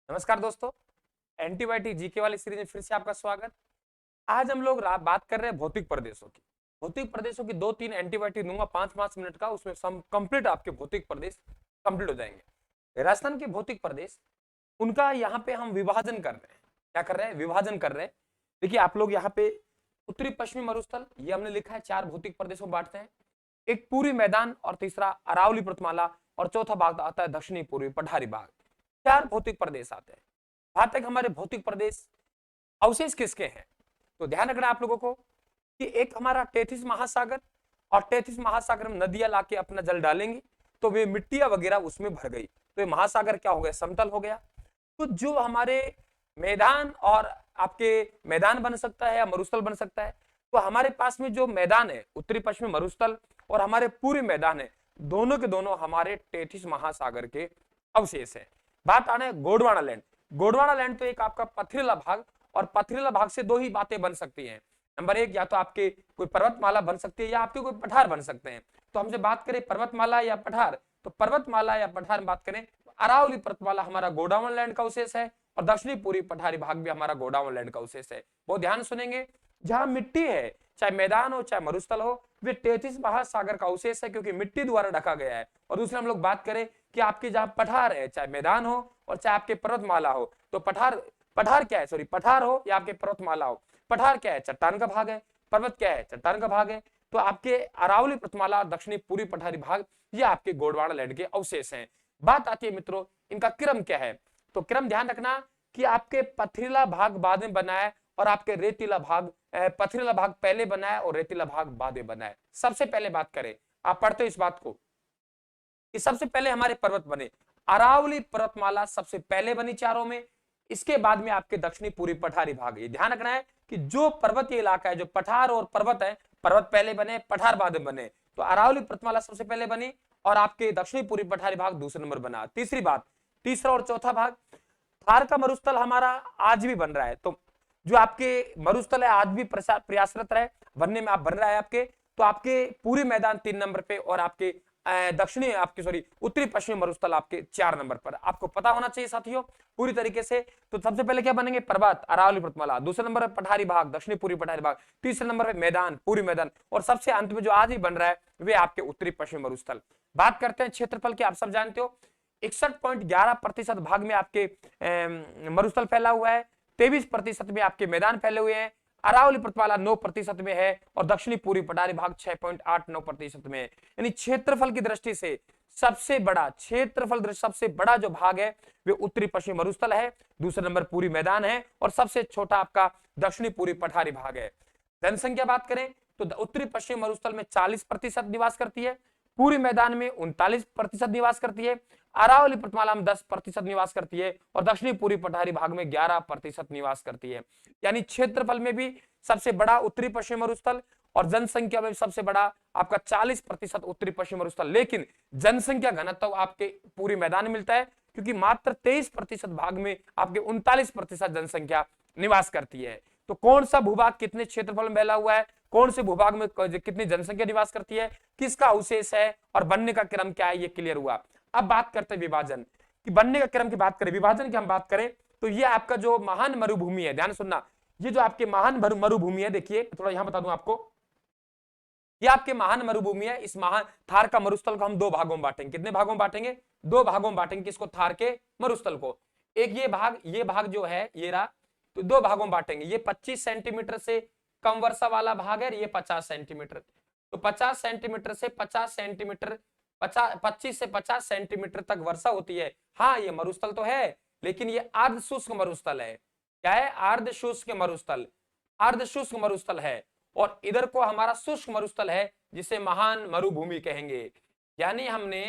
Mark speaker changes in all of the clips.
Speaker 1: नमस्कार दोस्तों, antibiotic GK वाली सीरीज में फिर से आपका स्वागत। आज हम लोग बात कर रहे हैं भौतिक प्रदेशों की। भौतिक प्रदेशों की 2-3 एंटीबायोटिक दूंगा 5-5 मिनट का, उसमें सम कंप्लीट आपके भौतिक प्रदेश कंप्लीट हो जाएंगे। राजस्थान के भौतिक प्रदेश, उनका यहाँ पे हम विभाजन कर रहे हैं। क्या कर रहे हैं? विभाजन कर रहे हैं। देखिए आप लोग यहाँ पे उत्तरी पश्चिमी मरुस्थल, ये हमने लिखा है 4 भौतिक प्रदेशों में बांटते हैं। एक पूरी मैदान, और तीसरा अरावली पर्वतमाला, और चौथा भाग आता है दक्षिणी पूर्वी पठारी भाग। 4 भौतिक प्रदेश आते हैं। वहां तक हमारे भौतिक प्रदेश अवशेष किसके हैं? तो ध्यान रखना आप लोगों को कि एक हमारा टेथिस महासागर, और टेथिस महासागर में नदियां लाके अपना जल डालेंगी तो वे मिट्टियां वगैरह उसमें भर गई, तो ये महासागर क्या हो गया? समतल हो गया। तो जो हमारे मैदान, और आपके मैदान बन सकता है या मरुस्थल बन सकता है, तो हमारे पास में जो मैदान है उत्तरी पश्चिमी मरुस्थल और हमारे पूरे मैदान है, दोनों के दोनों हमारे टेथिस महासागर के अवशेष है। बात आना है गोंडवाना लैंड। गोंडवाना लैंड तो एक आपका पथरीला भाग, और पथरीला भाग से दो ही बातें बन सकती हैं। नंबर एक, या तो आपके कोई पर्वतमाला बन सकती है या आपके कोई पठार बन सकते हैं। तो हमसे बात करें पर्वतमाला या पठार, तो पर्वतमाला या पठार में बात करें तो अरावली पर्वतमाला हमारा गोंडवाना लैंड का अवशेष है, और दक्षिणी पूर्वी पठारी भाग भी हमारा गोंडवाना लैंड का अवशेष है। बहुत ध्यान सुनेंगे, जहां मिट्टी है, चाहे मैदान हो चाहे मरुस्थल हो, वे टेथिस महासागर का अवशेष है, क्योंकि मिट्टी द्वारा ढका गया है। और दूसरा हम लोग बात करें कि आपके जहां पठार है, चाहे मैदान हो और चाहे आपके पर्वतमाला हो, तो पठार क्या है? पठार हो या आपके पर्वतमाला हो, पठार क्या है? चट्टान का भाग है। पर्वत क्या है? चट्टान का भाग है। तो आपके अरावली पर्वतमाला, दक्षिणी पूर्वी पठारी भाग, ये आपके गोंडवाना लैंड के अवशेष हैं। बात आती है मित्रों, इनका क्रम क्या है? तो क्रम ध्यान रखना कि आपके पथरीला भाग बाद में बना है, और आपके रेतीला भाग, पथरीला भाग पहले बना है और रेतीला भाग बाद में बना है। सबसे पहले बात करें, आप पढ़ते हो इस बात को कि सबसे पहले हमारे पर्वत बने, अरावली पर्वतमाला सबसे पहले बनी चारों में। इसके बाद में आपके दक्षिणी पूर्वी पठारी भाग। ये ध्यान रखना है कि जो पर्वतीय इलाका है, जो पठार और पर्वत है, पर्वत पहले बने, पठार बाद में बने। तो अरावली पर्वतमाला सबसे पहले बनी, और आपके दक्षिणी पूर्वी पठारी भाग दूसरे नंबर बना। तीसरी बात, तीसरा और चौथा भाग, थार का मरुस्थल हमारा आज भी बन रहा है। तो जो आपके मरुस्थल है आज भी प्रयासरत रहे बनने में, आप बन रहा है आपके, तो आपके पूरे मैदान 3 नंबर पे, और आपके दक्षिणी आपके उत्तरी पश्चिमी मरुस्थल आपके 4 नंबर पर। आपको पता होना चाहिए साथियों पूरी तरीके से। तो सबसे पहले क्या बनेंगे? पर्वत, अरावली पर्वतमाला, दूसरे नंबर पर पठारी भाग, दक्षिणी पूर्वी पठारी भाग, तीसरे नंबर पे मैदान, पूरी मैदान, और सबसे अंत में जो आज ही बन रहा है वे आपके उत्तरी पश्चिमी मरुस्थल। बात करते हैं क्षेत्रफल की। आप सब जानते हो 61.11% भाग में आपके मरुस्थल फैला हुआ है, 23% में आपके मैदान फैले हुए हैं, अरावली पर्वतमाला 9% में है, और दक्षिणी पूर्वी पठारी भाग 6.89% में है। यानी क्षेत्रफल की दृष्टि से सबसे बड़ा सबसे बड़ा जो भाग है वे उत्तरी पश्चिमी मरुस्थल है, दूसरे नंबर पूरी मैदान है, और सबसे छोटा आपका दक्षिणी पूर्वी पठारी भाग है। जनसंख्या बात करें तो उत्तरी पश्चिमी मरुस्थल में 40% निवास करती है, पूरी मैदान में 39% निवास करती है, अरावली पर्वतमाला में 10% निवास करती है, और दक्षिणी पूर्वी पठारी भाग में 11% निवास करती है। यानी क्षेत्रफल में भी सबसे बड़ा उत्तरी पश्चिमी मरुस्थल, और जनसंख्या में सबसे बड़ा आपका 40% उत्तरी पश्चिमी मरुस्थल। लेकिन जनसंख्या घनत्व आपके पूरी मैदान में मिलता है, क्योंकि मात्र 23% भाग में आपके 39% जनसंख्या निवास करती है। तो कौन सा भूभाग कितने क्षेत्रफल में फैला हुआ है, कौन से भूभाग में कितनी जनसंख्या निवास करती है, किसका अवशेष है, और बनने का क्रम क्या है, ये क्लियर हुआ। अब बात करते हैं विभाजन कि बनने का क्रम की बात करें, विभाजन की हम बात करें, तो ये आपका जो महान मरुभूमि है, ध्यान सुनना, ये जो आपके महान मरुभूमि है, देखिए थोड़ा यहां बता दूं आपको, ये आपके महान मरुभूमि है। इस महान थार का मरुस्थल को हम 2 भागों में बांटेंगे। कितने भागों में बांटेंगे? 2 भागों में बांटेंगे किसको? थार के मरुस्थल को। एक ये भाग जो है ये रहा, तो 2 भागों में बांटेंगे। ये 25 सेंटीमीटर से कम वर्षा वाला भाग है, ये 50 सेंटीमीटर। तो 50 सेंटीमीटर से 50 सेंटीमीटर, 25 से 50 सेंटीमीटर तक वर्षा होती है। हाँ, ये मरुस्थल तो है, लेकिन ये अर्ध शुष्क मरुस्थल है। क्या है? अर्ध शुष्क मरुस्थल, अर्ध शुष्क मरुस्थल है। और इधर को हमारा शुष्क मरुस्थल है, जिसे महान मरुभूमि कहेंगे। यानी हमने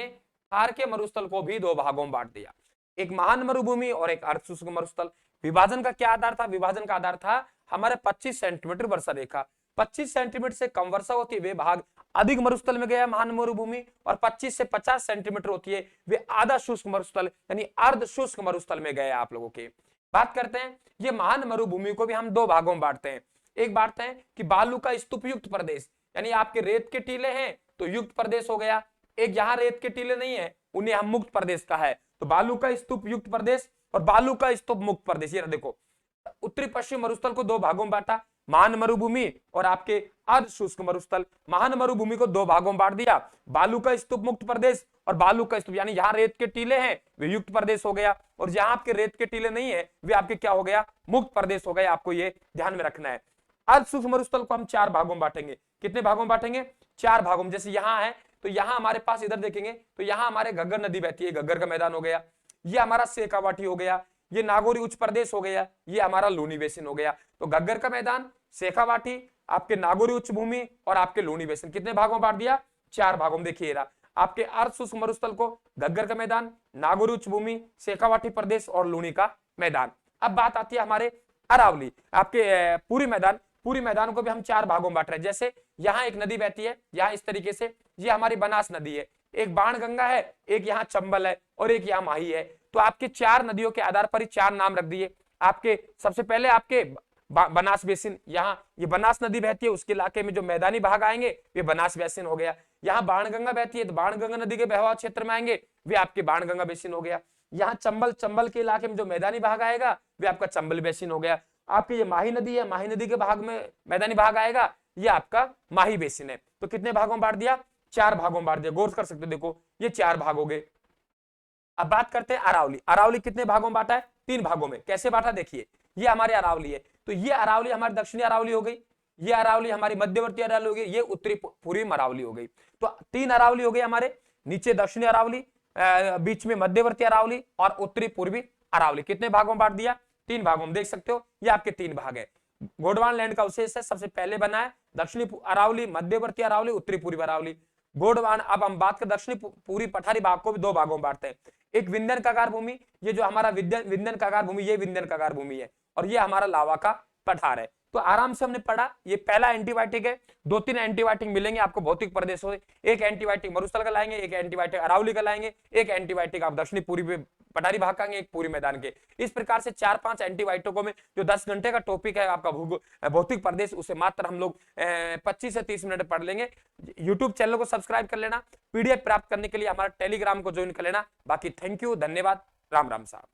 Speaker 1: थार के मरुस्थल को भी 2 भागों में बांट दिया, एक महान मरुभूमि और एक अर्ध शुष्क मरुस्थल। विभाजन का क्या आधार था? विभाजन का आधार था हमारे 25 सेंटीमीटर वर्षा रेखा। 25 सेंटीमीटर से कम वर्षा होती है वे भाग अधिक मरुस्थल में गया महान मरुभूमि, और 25 से 50 सेंटीमीटर होती है वे आधा शुष्क मरुस्थल यानी अर्ध शुष्क मरुस्थल में गए आप लोगों के। बात करते हैं, ये महान मरुभूमि को भी हम 2 भागों में बांटते हैं। एक बांटते हैं कि बालू का स्तूप युक्त प्रदेश, यानी आपके रेत के टीले हैं तो युक्त प्रदेश हो गया। एक यहाँ रेत के टीले नहीं है, उन्हें हम मुक्त प्रदेश का है। तो बालू का स्तूप युक्त प्रदेश और बालू का स्तूप मुक्त प्रदेश। ये देखो उत्तरी पश्चिम मरुस्थल को दो भागों में बांटा, महान मरुभूमि और आपके अर्ध शुष्क मरुस्थल। महान मरुभूमि को दो भागों में बांट दिया, बालू का स्तूप मुक्त प्रदेश और बालू का स्तूप, यानी यहाँ रेत के टीले हैं वे युक्त प्रदेश हो गया, और जहां आपके रेत के टीले नहीं है वे आपके क्या हो गया, मुक्त प्रदेश हो गया। आपको ये ध्यान में रखना है। अर्ध शुष्क मरुस्थल को हम चार भागों में बांटेंगे। कितने भागों में बांटेंगे, चार भागों में। जैसे यहाँ है तो यहाँ हमारे पास इधर देखेंगे तो यहाँ हमारे घग्गर नदी बहती है, घग्गर का मैदान हो गया, ये हमारा शेखावाटी हो गया, ये नागौरी उच्च प्रदेश हो गया, ये हमारा लूनी बेसिन हो गया। तो घग्गर का मैदान, शेखावाटी, आपके नागौरी उच्च भूमि और आपके लूनी बेसिन, कितने भागों में बांट दिया, चार भागों में। देखिए आपके अर्ध शुष्क मरुस्थल को घग्गर का मैदान, नागौरी उच्च भूमि, शेखावाटी प्रदेश और लूनी का मैदान। अब बात आती है हमारे अरावली, आपके पूरी मैदान, पूरी मैदान को भी हम चार भागों में बांट रहे हैं। जैसे यहाँ एक नदी बहती है, यहाँ इस तरीके से, ये हमारी बनास नदी है, एक बाण गंगा है, एक यहाँ चंबल है और एक यहाँ माही है। तो आपके चार नदियों के आधार पर ही चार नाम रख दिए आपके। सबसे पहले आपके बनास बेसिन, यहाँ ये बनास नदी बहती है, उसके इलाके में जो मैदानी भाग आएंगे वे बनास बेसिन हो गया। यहाँ बाणगंगा बहती है तो बाणगंगा नदी के बहवाव क्षेत्र में आएंगे वे आपके बाणगंगा बेसिन हो गया। यहाँ चंबल, चंबल के इलाके में जो मैदानी भाग आएगा वे आपका चंबल बेसिन हो गया। आपकी ये माही नदी है, माही नदी के भाग में मैदानी भाग आएगा, ये आपका माही बेसिन है। तो कितने भागों में बांट दिया, चार भागों में बांट दिया। गौर कर सकते हो, देखो ये चार भाग हो गए। अब बात करते हैं अरावली। अरावली कितने भागों में बांटा है, तीन भागों में। कैसे बांटा, देखिए ये हमारे अरावली है, तो ये अरावली हमारी दक्षिणी अरावली हो गई, ये अरावली हमारी मध्यवर्ती अरावली हो गई, ये उत्तरी पूर्वी अरावली हो गई। तो तीन अरावली हो गई हमारे, नीचे दक्षिणी अरावली, बीच में मध्यवर्ती अरावली और उत्तरी पूर्वी अरावली। कितने भागों में बांट दिया, तीन भागों में। देख सकते हो ये आपके तीन भाग है। गोंडवाना लैंड का अवशेष है, सबसे पहले बना है दक्षिणी अरावली, मध्यवर्ती अरावली, उत्तरी पूर्वी अरावली, गोंडवाना। अब हम बात कर दक्षिणी पूरी पठारी भाग को भी दो भागों में बांटते हैं। एक विंध्यन कागार भूमि, ये जो हमारा विंध्यन कागार भूमि, ये विंध्यन कागार भूमि है, और ये हमारा लावा का पठार है। तो आराम से हमने पढ़ा, ये पहला एंटीबायोटिक है। दो तीन एंटीबायोटिक मिलेंगे आपको भौतिक प्रदेशों से, एक एंटीबायोटिक मरुस्थल का लाएंगे, एक एंटीबायोटिक अरावली का लाएंगे, एक एंटीबायोटिक आप दक्षिणी पूर्वी पठारी भाग का, एक पूरी मैदान के। इस प्रकार से चार पांच एंटीबायोटिकों में जो 10 घंटे का टॉपिक है आपका भौतिक प्रदेश, उसे मात्र हम लोग 25 से 30 मिनट पढ़ लेंगे। यूट्यूब चैनल को सब्सक्राइब कर लेना, पीडीएफ प्राप्त करने के लिए हमारा टेलीग्राम को ज्वाइन कर लेना। बाकी थैंक यू, धन्यवाद, राम राम साहब।